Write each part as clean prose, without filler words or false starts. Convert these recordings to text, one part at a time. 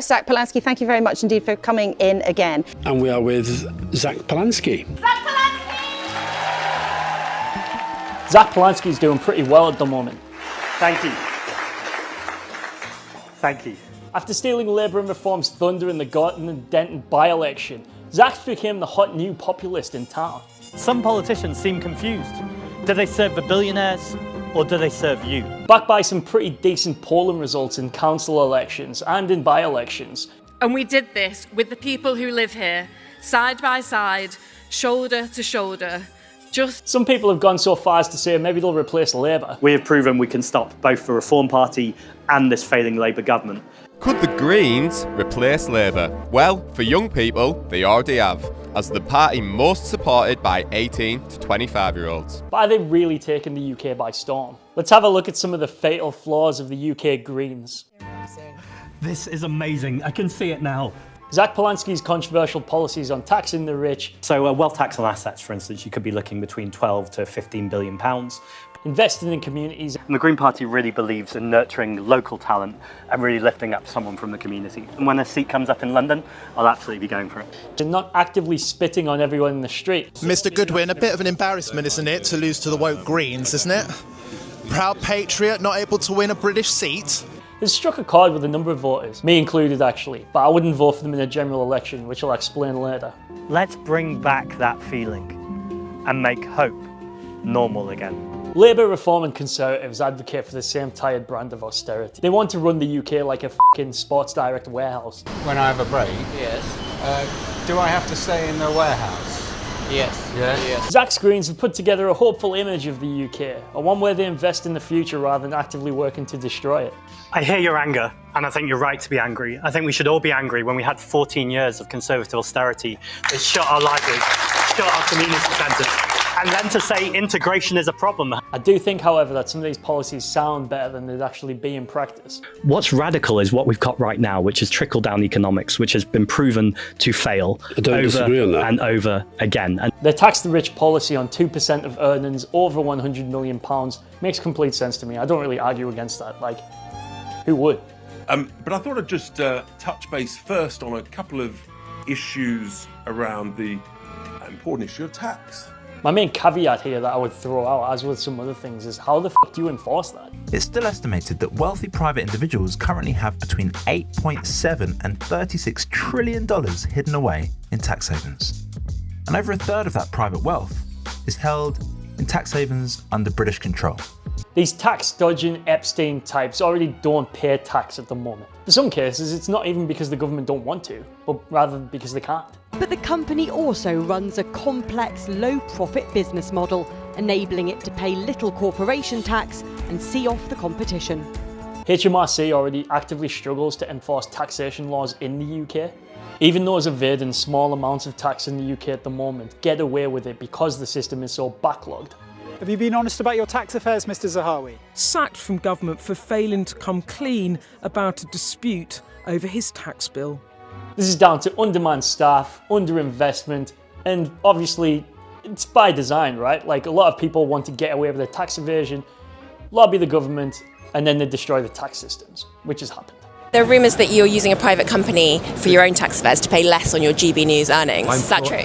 Zack Polanski, thank you very much indeed for coming in again. And we are with Zack Polanski. Zack Polanski's doing pretty well at the moment. Thank you. Thank you. After stealing Labour and Reform's thunder in the Gorton and Denton by-election, Zack became the hot new populist in town. Some politicians seem confused. Do they serve the billionaires or do they serve you? Backed by some pretty decent polling results in council elections and in by-elections. And we did this with the people who live here, side by side, shoulder to shoulder. Some people have gone so far as to say maybe they'll replace Labour. We have proven we can stop both the Reform Party and this failing Labour government. Could the Greens replace Labour? Well, for young people, they already have, as the party most supported by 18 to 25-year-olds. But are they really taking the UK by storm? Let's have a look at some of the fatal flaws of the UK Greens. This is amazing. I can see it now. Zack Polanski's controversial policies on taxing the rich. So a wealth tax on assets, for instance, you could be looking between 12 to 15 billion pounds. Investing in communities. And the Green Party really believes in nurturing local talent and really lifting up someone from the community. And when a seat comes up in London, I'll absolutely be going for it. And not actively spitting on everyone in the street. Mr. Goodwin, a bit of an embarrassment, isn't it, to lose to the woke Greens, isn't it? Proud patriot, not able to win a British seat. Has struck a chord with a number of voters, me included actually, but I wouldn't vote for them in a general election, which I'll explain later. Let's bring back that feeling and make hope normal again. Labour, Reform and Conservatives advocate for the same tired brand of austerity. They want to run the UK like a f***ing Sports Direct warehouse. When I have a break, Yes. do I have to stay in the warehouse? Yes. Yes. Zack's Greens have put together a hopeful image of the UK, a one where they invest in the future rather than actively working to destroy it. I hear your anger, and I think you're right to be angry. I think we should all be angry when we had 14 years of Conservative austerity that shut our libraries, shut our community centres, and then to say integration is a problem. I do think, however, that some of these policies sound better than they'd actually be in practice. What's radical is what we've got right now, which is trickle-down economics, which has been proven to fail over and over again. And their tax the rich policy on 2% of earnings over £100 million makes complete sense to me. I don't really argue against that. Like, who would? But I thought I'd just touch base first on a couple of issues around the important issue of tax. My main caveat here that I would throw out, as with some other things, is how the f*** do you enforce that? It's still estimated that wealthy private individuals currently have between $8.7 and $36 trillion hidden away in tax havens. And over a third of that private wealth is held in tax havens under British control. These tax-dodging Epstein types already don't pay tax at the moment. In some cases, it's not even because the government don't want to, but rather because they can't. But the company also runs a complex, low-profit business model, enabling it to pay little corporation tax and see off the competition. HMRC already actively struggles to enforce taxation laws in the UK. Even those evading small amounts of tax in the UK at the moment get away with it because the system is so backlogged. Have you been honest about your tax affairs, Mr. Zahawi? Sacked from government for failing to come clean about a dispute over his tax bill. This is down to undermanned staff, underinvestment, and obviously it's by design, right? Like, a lot of people want to get away with their tax evasion, lobby the government, and then they destroy the tax systems, which has happened. There are rumours that you're using a private company for your own tax affairs to pay less on your GB News earnings. Is that true?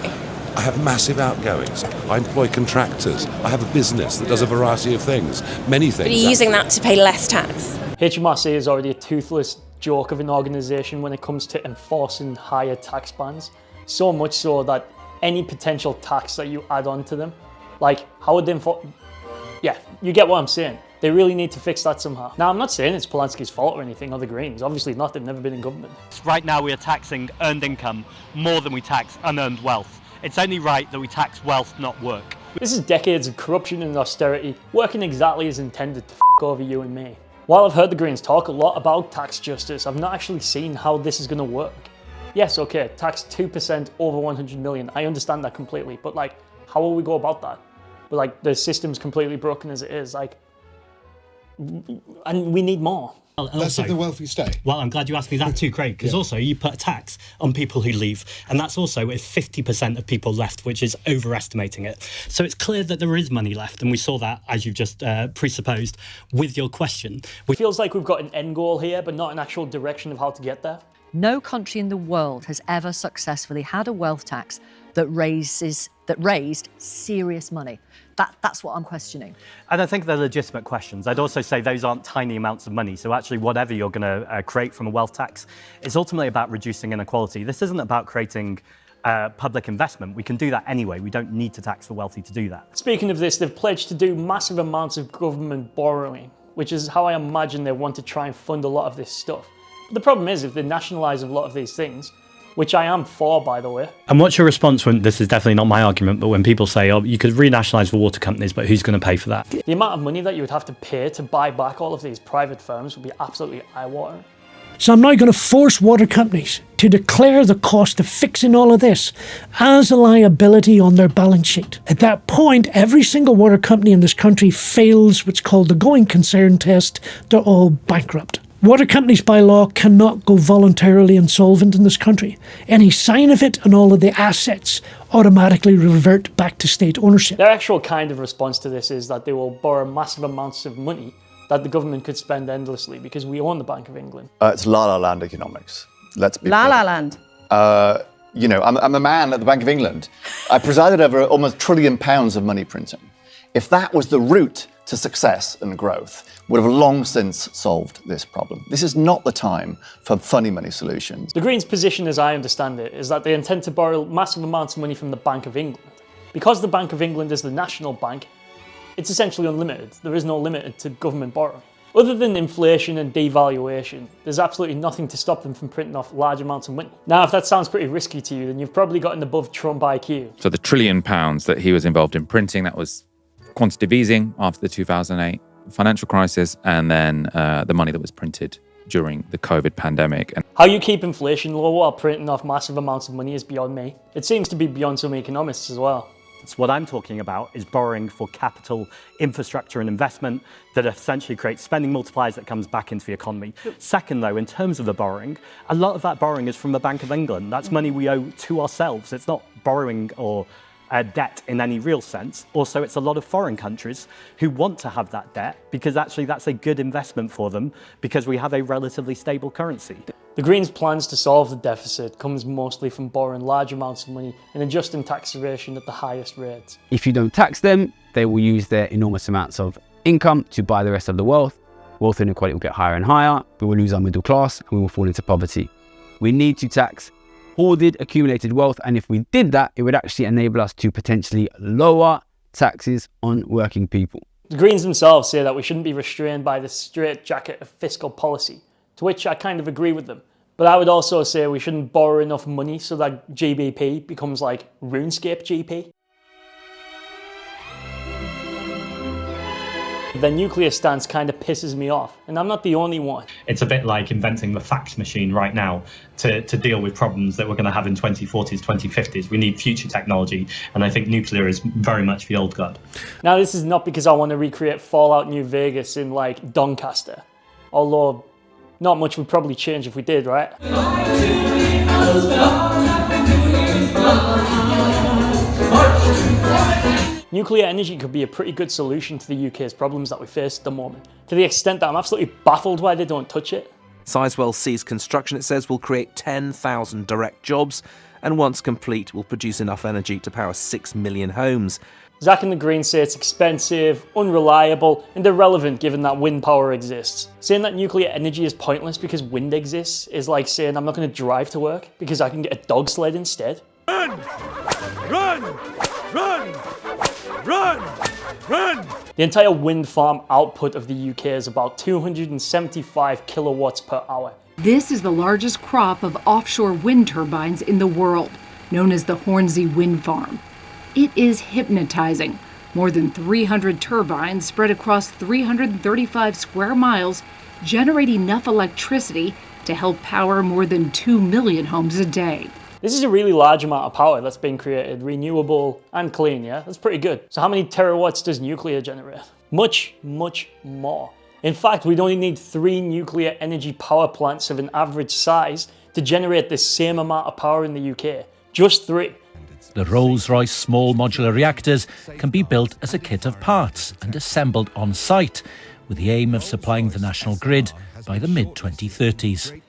I have massive outgoings. I employ contractors. I have a business that does a variety of things, many things. But are you using that to pay less tax? HMRC is already a toothless joke of an organisation when it comes to enforcing higher tax bans. So much so that any potential tax that you add on to them, like, how would they enforce? Yeah, you get what I'm saying. They really need to fix that somehow. Now, I'm not saying it's Polanski's fault or anything, or the Greens. Obviously not, they've never been in government. Right now we are taxing earned income more than we tax unearned wealth. It's only right that we tax wealth, not work. This is decades of corruption and austerity, working exactly as intended to f*** over you and me. While I've heard the Greens talk a lot about tax justice, I've not actually seen how this is going to work. Yes, okay, tax 2% over 100 million. I understand that completely, but like, how will we go about that? But like, the system's completely broken as it is, like, and we need more. That's if the wealthy stay. Well, I'm glad you asked me that too, Craig, because also you put a tax on people who leave, and that's also if 50% of people left, which is overestimating it. So it's clear that there is money left, and we saw that, as you've just presupposed, with your question. It feels like we've got an end goal here, but not an actual direction of how to get there. No country in the world has ever successfully had a wealth tax that raised serious money. That's what I'm questioning. And I think they're legitimate questions. I'd also say those aren't tiny amounts of money. So actually, whatever you're going to create from a wealth tax is ultimately about reducing inequality. This isn't about creating public investment. We can do that anyway. We don't need to tax the wealthy to do that. Speaking of this, they've pledged to do massive amounts of government borrowing, which is how I imagine they want to try and fund a lot of this stuff. But the problem is, if they nationalise a lot of these things, which I am for, by the way. And what's your response when, this is definitely not my argument, but when people say, oh, you could renationalise the water companies, but who's going to pay for that? The amount of money that you would have to pay to buy back all of these private firms would be absolutely eye-watering. So I'm now going to force water companies to declare the cost of fixing all of this as a liability on their balance sheet. At that point, every single water company in this country fails what's called the going concern test. They're all bankrupt. Water companies by law cannot go voluntarily insolvent in this country. Any sign of it and all of the assets automatically revert back to state ownership. Their actual kind of response to this is that they will borrow massive amounts of money that the government could spend endlessly because we own the Bank of England. It's la-la land economics. Let's be La-la land. You know, I'm a man at the Bank of England. I presided over almost £1 trillion of money printing. If that was the route to success and growth, would have long since solved this problem. This is not the time for funny money solutions. The Greens' position, as I understand it, is that they intend to borrow massive amounts of money from the Bank of England. Because the Bank of England is the national bank, it's essentially unlimited. There is no limit to government borrowing. Other than inflation and devaluation, there's absolutely nothing to stop them from printing off large amounts of money. Now, if that sounds pretty risky to you, then you've probably got an above Trump IQ. So the £1 trillion that he was involved in printing, that was quantitative easing after the 2008 financial crisis, and then the money that was printed during the COVID pandemic. And how you keep inflation low while printing off massive amounts of money is beyond me. It seems to be beyond some economists as well. So what I'm talking about is borrowing for capital, infrastructure and investment that essentially creates spending multipliers that comes back into the economy. Second, though, in terms of the borrowing, a lot of that borrowing is from the Bank of England. That's money we owe to ourselves. It's not borrowing or debt in any real sense. Also, it's a lot of foreign countries who want to have that debt because actually that's a good investment for them because we have a relatively stable currency. The Greens' plans to solve the deficit comes mostly from borrowing large amounts of money and adjusting taxation at the highest rates. If you don't tax them, they will use their enormous amounts of income to buy the rest of the wealth. Wealth inequality will get higher and higher. We will lose our middle class and we will fall into poverty. We need to tax hoarded, accumulated wealth, and if we did that, it would actually enable us to potentially lower taxes on working people. The Greens themselves say that we shouldn't be restrained by the straitjacket of fiscal policy, to which I kind of agree with them. But I would also say we shouldn't borrow enough money so that GBP becomes like RuneScape GP. The nuclear stance kind of pisses me off, and I'm not the only one. It's a bit like inventing the fax machine right now to deal with problems that we're going to have in 2040s, 2050s. We need future technology, and I think nuclear is very much the old guard. Now, this is not because I want to recreate Fallout New Vegas in like Doncaster, although not much would probably change if we did, right? Nuclear energy could be a pretty good solution to the UK's problems that we face at the moment, to the extent that I'm absolutely baffled why they don't touch it. Sizewell C's construction, it says, will create 10,000 direct jobs, and once complete will produce enough energy to power 6 million homes. Zack and the Greens say it's expensive, unreliable and irrelevant given that wind power exists. Saying that nuclear energy is pointless because wind exists is like saying I'm not going to drive to work because I can get a dog sled instead. Run! Run! Run! Run! Run! The entire wind farm output of the UK is about 275 kilowatts per hour. This is the largest crop of offshore wind turbines in the world, known as the Hornsey Wind Farm. It is hypnotizing. More than 300 turbines spread across 335 square miles generate enough electricity to help power more than 2 million homes a day. This is a really large amount of power that's being created, renewable and clean, yeah? That's pretty good. So how many terawatts does nuclear generate? Much, much more. In fact, we'd only need 3 nuclear energy power plants of an average size to generate the same amount of power in the UK. Just 3. The Rolls-Royce small modular reactors can be built as a kit of parts and assembled on site, with the aim of supplying the national grid by the mid-2030s.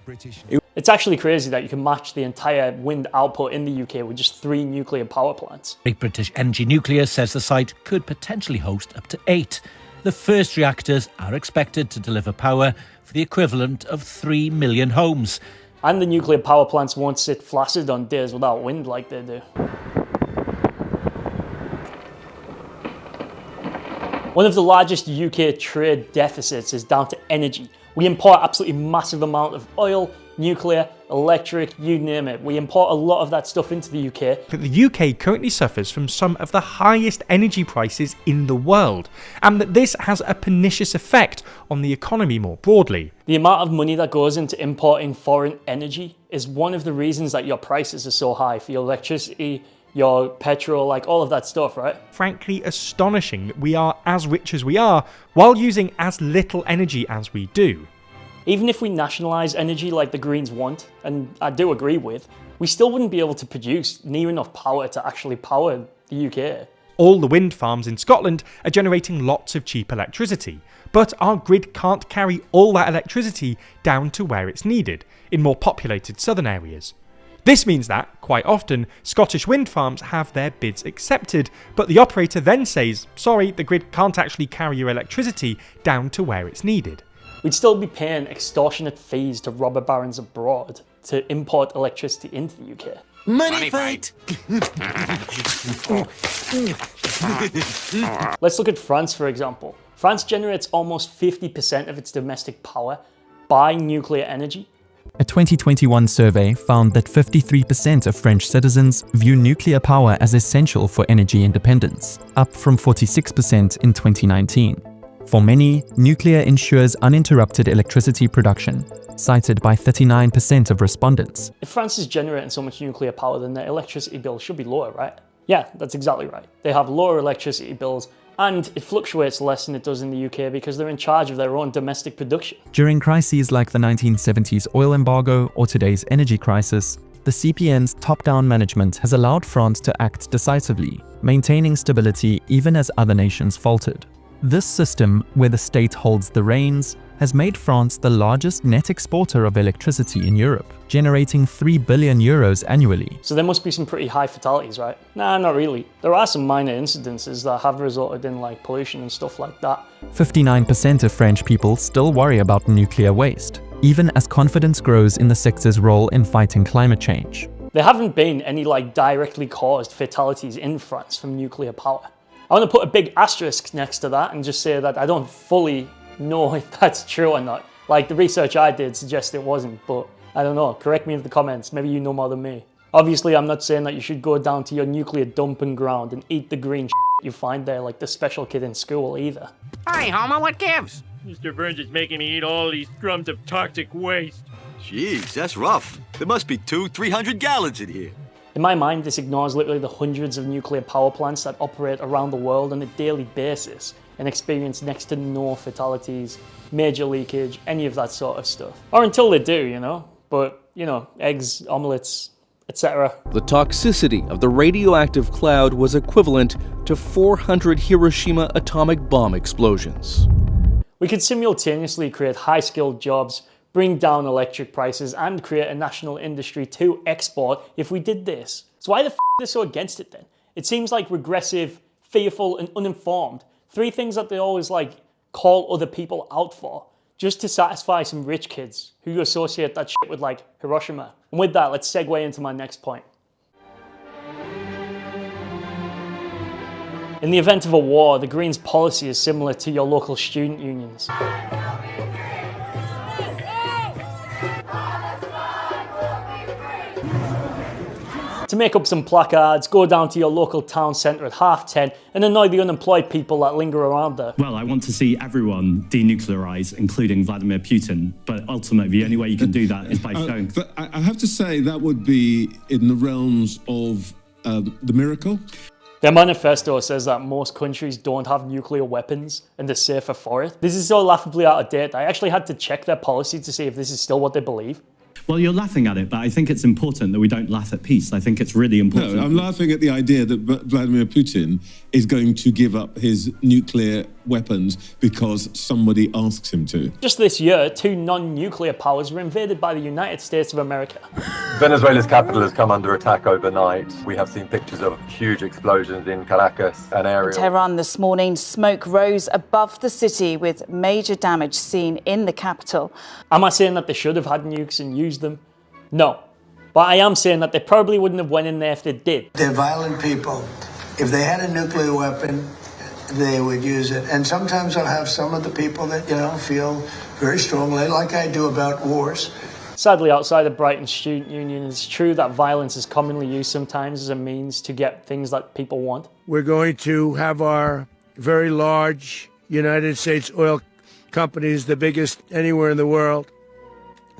It's actually crazy that you can match the entire wind output in the UK with just 3 nuclear power plants. Great British Energy Nuclear says the site could potentially host up to 8. The first reactors are expected to deliver power for the equivalent of 3 million homes. And the nuclear power plants won't sit flaccid on days without wind like they do. One of the largest UK trade deficits is down to energy. We import absolutely massive amount of oil, nuclear, electric, you name it. We import a lot of that stuff into the UK. But the UK currently suffers from some of the highest energy prices in the world, and that this has a pernicious effect on the economy more broadly. The amount of money that goes into importing foreign energy is one of the reasons that your prices are so high for your electricity, your petrol, like all of that stuff, right? Frankly astonishing that we are as rich as we are while using as little energy as we do. Even if we nationalise energy like the Greens want, and I do agree with, we still wouldn't be able to produce near enough power to actually power the UK. All the wind farms in Scotland are generating lots of cheap electricity, but our grid can't carry all that electricity down to where it's needed, in more populated southern areas. This means that, quite often, Scottish wind farms have their bids accepted, but the operator then says, sorry, the grid can't actually carry your electricity down to where it's needed. We'd still be paying extortionate fees to robber barons abroad to import electricity into the UK. Money fight! Let's look at France, for example. France generates almost 50% of its domestic power by nuclear energy. A 2021 survey found that 53% of French citizens view nuclear power as essential for energy independence, up from 46% in 2019. For many, nuclear ensures uninterrupted electricity production, cited by 39% of respondents. If France is generating so much nuclear power, then their electricity bill should be lower, right? Yeah, that's exactly right. They have lower electricity bills, and it fluctuates less than it does in the UK because they're in charge of their own domestic production. During crises like the 1970s oil embargo or today's energy crisis, the CPN's top-down management has allowed France to act decisively, maintaining stability even as other nations faltered. This system, where the state holds the reins, has made France the largest net exporter of electricity in Europe, generating €3 billion annually. So there must be some pretty high fatalities, right? Nah, not really. There are some minor incidences that have resulted in like pollution and stuff like that. 59% of French people still worry about nuclear waste, even as confidence grows in the sector's role in fighting climate change. There haven't been any like directly caused fatalities in France from nuclear power. I want to put a big asterisk next to that and just say that I don't fully know if that's true or not. Like the research I did suggests it wasn't, but I don't know. Correct me in the comments. Maybe you know more than me. Obviously, I'm not saying that you should go down to your nuclear dumping ground and eat the green you find there like the special kid in school either. Hi, Homer, what gives? Mr. Burns is making me eat all these crumbs of toxic waste. Jeez, that's rough. There must be 200-300 gallons in here. In my mind, this ignores literally the hundreds of nuclear power plants that operate around the world on a daily basis and experience next to no fatalities, major leakage, any of that sort of stuff. Or until they do, you know. But, you know, eggs, omelettes, etc. The toxicity of the radioactive cloud was equivalent to 400 Hiroshima atomic bomb explosions. We could simultaneously create high-skilled jobs, bring down electric prices, and create a national industry to export if we did this. So why the f*** are they so against it then? It seems like regressive, fearful, and uninformed. 3 things that they always like call other people out for, just to satisfy some rich kids who associate that shit with like Hiroshima. And with that, let's segue into my next point. In the event of a war, the Greens' policy is similar to your local student unions. To make up some placards, go down to your local town centre at 10:30 and annoy the unemployed people that linger around there. Well, I want to see everyone denuclearise, including Vladimir Putin, but ultimately the only way you can do that is by showing... But I have to say that would be in the realms of the miracle. Their manifesto says that most countries don't have nuclear weapons and they're safer for it. This is so laughably out of date. I actually had to check their policy to see if this is still what they believe. Well, you're laughing at it, but I think it's important that we don't laugh at peace. I think it's really important. No, I'm laughing at the idea that Vladimir Putin is going to give up his nuclear weapons because somebody asks him to. Just this year, 2 non-nuclear powers were invaded by the United States of America. Venezuela's capital has come under attack overnight. We have seen pictures of huge explosions in Caracas and areas. In Tehran this morning, smoke rose above the city with major damage seen in the capital. Am I saying that they should have had nukes and used them? No. But I am saying that they probably wouldn't have went in there if they did. They're violent people. If they had a nuclear weapon, they would use it. And sometimes I'll have some of the people that, feel very strongly, like I do about wars. Sadly, outside of Brighton Student Union, it's true that violence is commonly used sometimes as a means to get things that people want. We're going to have our very large United States oil companies, the biggest anywhere in the world,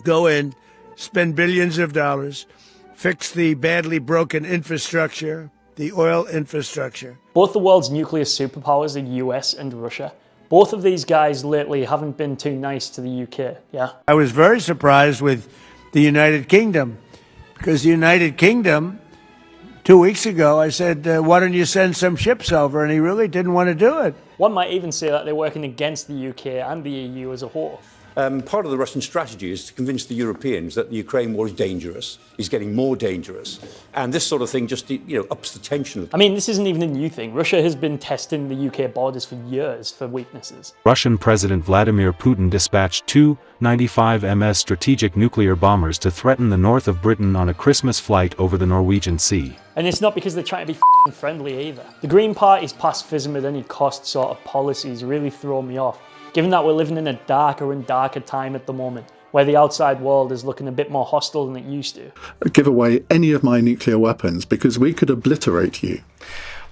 go in, spend billions of dollars, fix the badly broken infrastructure, the oil infrastructure. Both the world's nuclear superpowers, the US and Russia, both of these guys lately haven't been too nice to the UK, yeah? I was very surprised with the United Kingdom, because the United Kingdom, 2 weeks ago, I said, why don't you send some ships over? And he really didn't want to do it. One might even say that they're working against the UK and the EU as a whole. Part of the Russian strategy is to convince the Europeans that the Ukraine war is dangerous, is getting more dangerous, and this sort of thing just, ups the tension. I mean, this isn't even a new thing. Russia has been testing the UK borders for years for weaknesses. Russian President Vladimir Putin dispatched 2 95 strategic nuclear bombers to threaten the north of Britain on a Christmas flight over the Norwegian Sea. And it's not because they're trying to be friendly either. The Green Party's pacifism at any cost sort of policies really throw me off, given that we're living in a darker and darker time at the moment, where the outside world is looking a bit more hostile than it used to. Give away any of my nuclear weapons because we could obliterate you.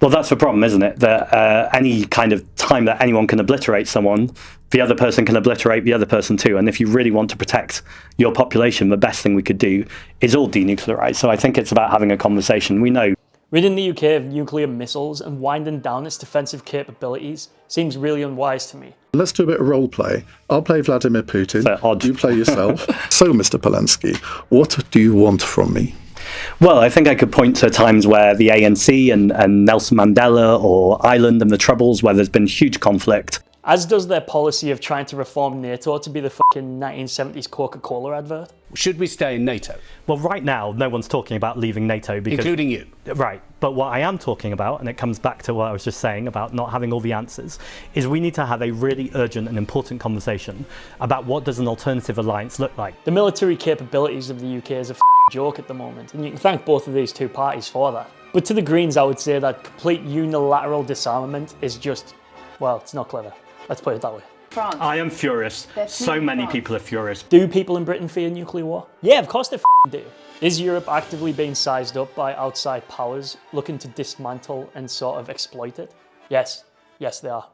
Well, that's the problem, isn't it? That any kind of time that anyone can obliterate someone, the other person can obliterate the other person too. And if you really want to protect your population, the best thing we could do is all denuclearize. So I think it's about having a conversation. We know ridding the UK of nuclear missiles and winding down its defensive capabilities seems really unwise to me. Let's do a bit of role play. I'll play Vladimir Putin. You play yourself. So, Mr. Polanski, what do you want from me? Well, I think I could point to times where the ANC and Nelson Mandela or Ireland and the Troubles, where there's been huge conflict. As does their policy of trying to reform NATO to be the fucking 1970s Coca-Cola advert. Should we stay in NATO? Well, right now, no one's talking about leaving NATO because... Including you. Right. But what I am talking about, and it comes back to what I was just saying about not having all the answers, is we need to have a really urgent and important conversation about what does an alternative alliance look like. The military capabilities of the UK is a joke at the moment, and you can thank both of these two parties for that. But to the Greens, I would say that complete unilateral disarmament is just, well, it's not clever. Let's put it that way. France. I am furious. So many people are furious. Do people in Britain fear nuclear war? Yeah, of course they do. Is Europe actively being sized up by outside powers looking to dismantle and sort of exploit it? Yes. Yes, they are.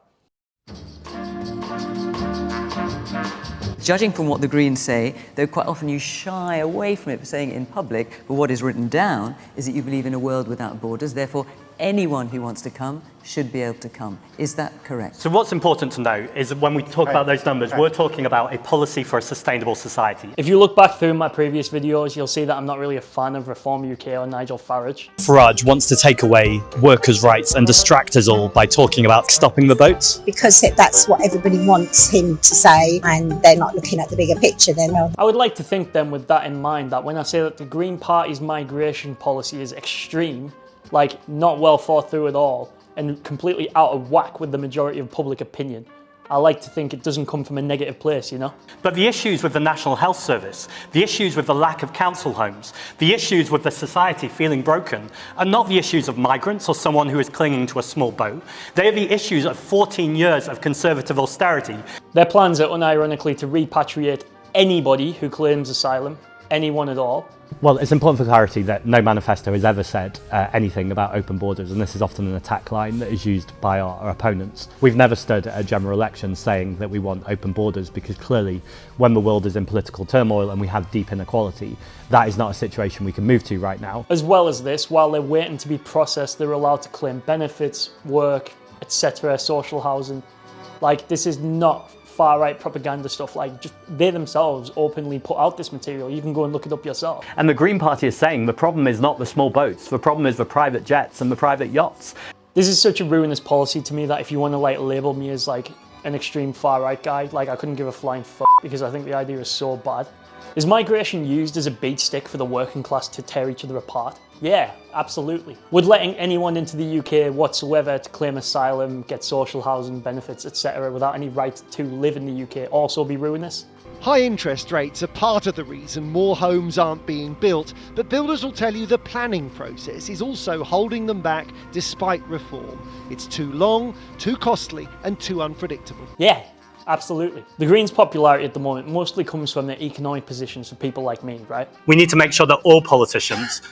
Judging from what the Greens say, though quite often you shy away from it for saying it in public, but what is written down is that you believe in a world without borders, therefore anyone who wants to come should be able to come. Is that correct? So what's important to know is that when we talk about those numbers, we're talking about a policy for a sustainable society. If you look back through my previous videos, you'll see that I'm not really a fan of Reform UK or Nigel Farage. Farage wants to take away workers' rights and distract us all by talking about stopping the boats. Because that's what everybody wants him to say, and they're not looking at the bigger picture, they're not. I would like to think then, with that in mind, that when I say that the Green Party's migration policy is extreme, like not well thought through at all, and completely out of whack with the majority of public opinion, I like to think it doesn't come from a negative place, you know? But the issues with the National Health Service, the issues with the lack of council homes, the issues with the society feeling broken are not the issues of migrants or someone who is clinging to a small boat. They are the issues of 14 years of Conservative austerity. Their plans are unironically to repatriate anybody who claims asylum, anyone at all. Well, it's important for clarity that no manifesto has ever said anything about open borders, and this is often an attack line that is used by our opponents. We've never stood at a general election saying that we want open borders, because clearly when the world is in political turmoil and we have deep inequality, that is not a situation we can move to right now. As well as this, while they're waiting to be processed, they're allowed to claim benefits, work, etc., social housing. Like, this is not far-right propaganda stuff. Like, just they themselves openly put out this material. You can go and look it up yourself. And the Green Party is saying the problem is not the small boats, the problem is the private jets and the private yachts. This is such a ruinous policy to me that if you want to like label me as like an extreme far right guy, like I couldn't give a flying fuck because I think the idea is so bad. Is migration used as a beat stick for the working class to tear each other apart? Yeah, absolutely. Would letting anyone into the UK whatsoever to claim asylum, get social housing benefits, etc. without any right to live in the UK also be ruinous? High interest rates are part of the reason more homes aren't being built, but builders will tell you the planning process is also holding them back despite reform. It's too long, too costly, and too unpredictable. Yeah, absolutely. The Greens' popularity at the moment mostly comes from their economic positions for people like me, right? We need to make sure that all politicians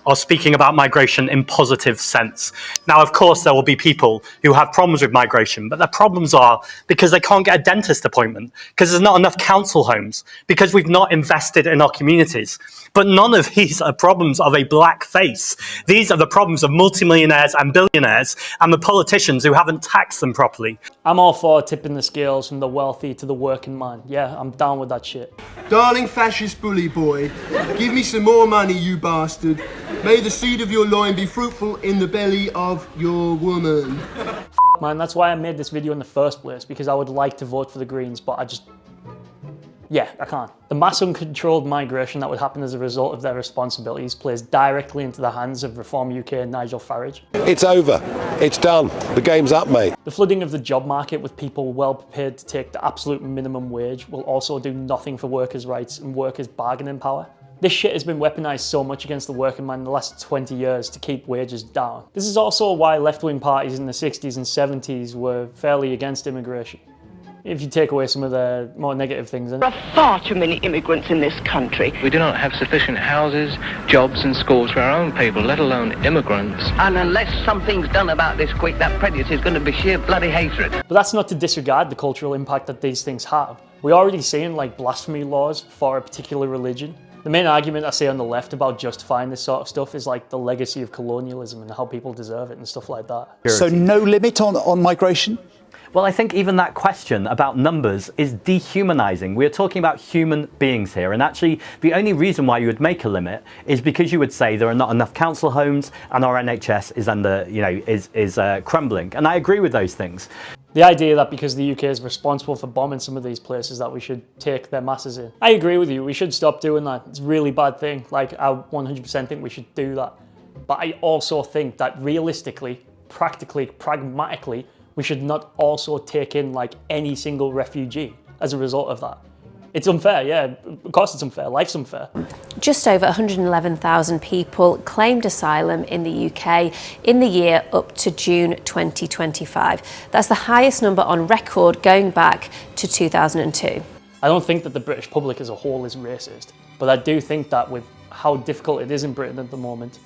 are speaking about migration in positive sense. Now, of course, there will be people who have problems with migration, but their problems are because they can't get a dentist appointment, because there's not enough council homes, because we've not invested in our communities. But none of these are problems of a black face. These are the problems of multimillionaires and billionaires and the politicians who haven't taxed them properly. I'm all for tipping the scales from the wealthy to the working man. Yeah, I'm down with that shit. Darling fascist bully boy, give me some more money, you bastard. May the seed of your loin be fruitful in the belly of your woman. Man, that's why I made this video in the first place, because I would like to vote for the Greens, but I can't. The mass uncontrolled migration that would happen as a result of their responsibilities plays directly into the hands of Reform UK and Nigel Farage. It's over. It's done. The game's up, mate. The flooding of the job market with people well prepared to take the absolute minimum wage will also do nothing for workers' rights and workers' bargaining power. This shit has been weaponized so much against the working man in the last 20 years to keep wages down. This is also why left-wing parties in the 60s and 70s were fairly against immigration. If you take away some of the more negative things. There are far too many immigrants in this country. We do not have sufficient houses, jobs and schools for our own people, let alone immigrants. And unless something's done about this quick, that prejudice is going to be sheer bloody hatred. But that's not to disregard the cultural impact that these things have. We're already seeing like blasphemy laws for a particular religion. The main argument I see on the left about justifying this sort of stuff is like the legacy of colonialism and how people deserve it and stuff like that. So no limit on migration? Well, I think even that question about numbers is dehumanizing. We are talking about human beings here, and actually the only reason why you would make a limit is because you would say there are not enough council homes and our NHS is under, is crumbling. And I agree with those things. The idea that because the UK is responsible for bombing some of these places that we should take their masses in. I agree with you, we should stop doing that. It's a really bad thing. Like, I 100% think we should do that. But I also think that realistically, practically, pragmatically, we should not also take in like any single refugee as a result of that. It's unfair, yeah, of course it's unfair, life's unfair. Just over 111,000 people claimed asylum in the UK in the year up to June 2025. That's the highest number on record going back to 2002. I don't think that the British public as a whole is racist, but I do think that with how difficult it is in Britain at the moment,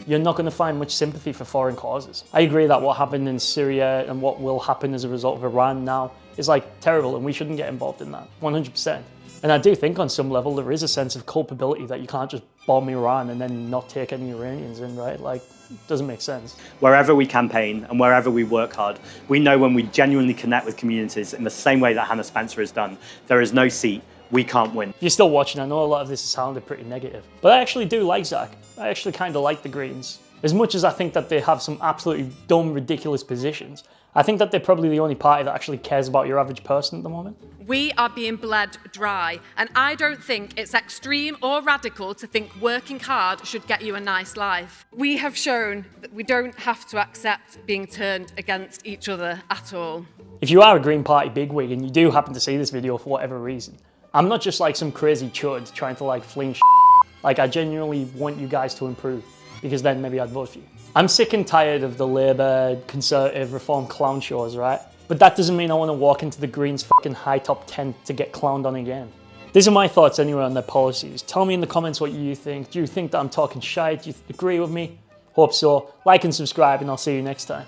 you're not going to find much sympathy for foreign causes. I agree that what happened in Syria and what will happen as a result of Iran now is like terrible and we shouldn't get involved in that, 100%. And I do think on some level there is a sense of culpability that you can't just bomb Iran and then not take any Iranians in, right? Like, it doesn't make sense. Wherever we campaign and wherever we work hard, we know when we genuinely connect with communities in the same way that Hannah Spencer has done, there is no seat we can't win. If you're still watching, I know a lot of this has sounded pretty negative, but I actually do like Zack. I actually kind of like the Greens. As much as I think that they have some absolutely dumb, ridiculous positions, I think that they're probably the only party that actually cares about your average person at the moment. We are being bled dry, and I don't think it's extreme or radical to think working hard should get you a nice life. We have shown that we don't have to accept being turned against each other at all. If you are a Green Party bigwig and you do happen to see this video for whatever reason, I'm not just like some crazy chud trying to like fling shit. Like, I genuinely want you guys to improve, because then maybe I'd vote for you. I'm sick and tired of the Labour, Conservative, Reform clown shows, right? But that doesn't mean I want to walk into the Greens' fucking high top tent to get clowned on again. These are my thoughts anyway on their policies. Tell me in the comments what you think. Do you think that I'm talking shite? Do you agree with me? Hope so. Like and subscribe, and I'll see you next time.